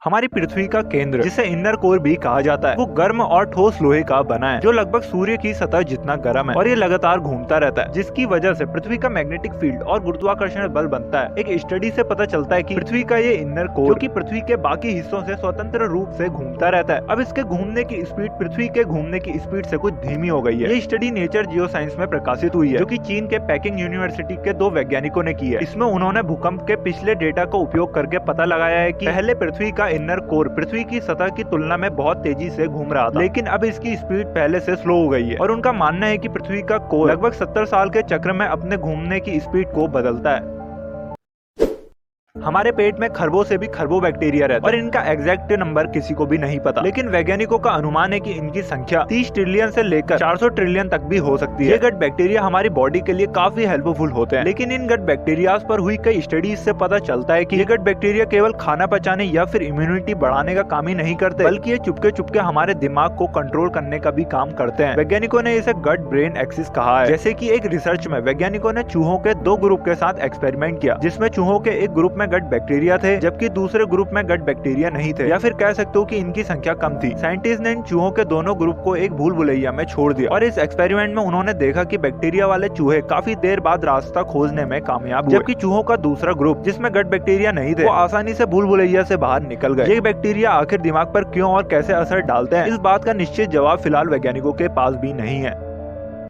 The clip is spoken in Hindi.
हमारी पृथ्वी का केंद्र, जिसे इनर कोर भी कहा जाता है, वो गर्म और ठोस लोहे का बना है जो लगभग सूर्य की सतह जितना गर्म है और ये लगातार घूमता रहता है, जिसकी वजह से पृथ्वी का मैग्नेटिक फील्ड और गुरुत्वाकर्षण बल बनता है। एक स्टडी से पता चलता है कि पृथ्वी का ये इनर कोर, जो कि पृथ्वी के बाकी हिस्सों से स्वतंत्र रूप से घूमता रहता है, अब इसके घूमने की स्पीड पृथ्वी के घूमने की स्पीड से कुछ धीमी हो गई है। ये स्टडी नेचर जियोसाइंस में प्रकाशित हुई है, जो कि चीन के पेकिंग यूनिवर्सिटी के 2 वैज्ञानिकों ने की है। इसमें उन्होंने भूकंप के पिछले डेटा का उपयोग करके पता लगाया है कि पहले पृथ्वी का इनर कोर पृथ्वी की सतह की तुलना में बहुत तेजी से घूम रहा था, लेकिन अब इसकी स्पीड पहले से स्लो हो गई है और उनका मानना है कि पृथ्वी का कोर लगभग 70 साल के चक्र में अपने घूमने की स्पीड को बदलता है। हमारे पेट में खरबों से भी खरबों बैक्टीरिया रहते हैं और इनका एग्जैक्ट नंबर किसी को भी नहीं पता, लेकिन वैज्ञानिकों का अनुमान है कि इनकी संख्या 30 ट्रिलियन से लेकर 400 ट्रिलियन तक भी हो सकती है। ये गट बैक्टीरिया हमारी बॉडी के लिए काफी हेल्पफुल होते हैं, लेकिन इन गट बैक्टीरिया पर हुई कई स्टडीज से पता चलता है कि ये गट बैक्टीरिया केवल खाना पचाने या फिर इम्यूनिटी बढ़ाने का काम ही नहीं करते, बल्कि ये चुपके चुपके हमारे दिमाग को कंट्रोल करने का भी काम करते हैं। वैज्ञानिकों ने इसे गट ब्रेन एक्सिस कहा है। जैसे कि एक रिसर्च में वैज्ञानिकों ने चूहों के 2 ग्रुप के साथ एक्सपेरिमेंट किया, जिसमें चूहों के एक ग्रुप में गट बैक्टीरिया थे जबकि दूसरे ग्रुप में गट बैक्टीरिया नहीं थे, या फिर कह सकते हो कि इनकी संख्या कम थी। साइंटिस्ट ने इन चूहों के दोनों ग्रुप को एक भूल भुलैया में छोड़ दिया और इस एक्सपेरिमेंट में उन्होंने देखा कि बैक्टीरिया वाले चूहे काफी देर बाद रास्ता खोजने में कामयाब हुए, जबकि चूहों का दूसरा ग्रुप जिसमें गट बैक्टीरिया नहीं थे, वो आसानी से भूल भुलैया से बाहर निकल गए। ये बैक्टीरिया आखिर दिमाग पर क्यों और कैसे असर डालते हैं, इस बात का निश्चित जवाब फिलहाल वैज्ञानिकों के पास भी नहीं है।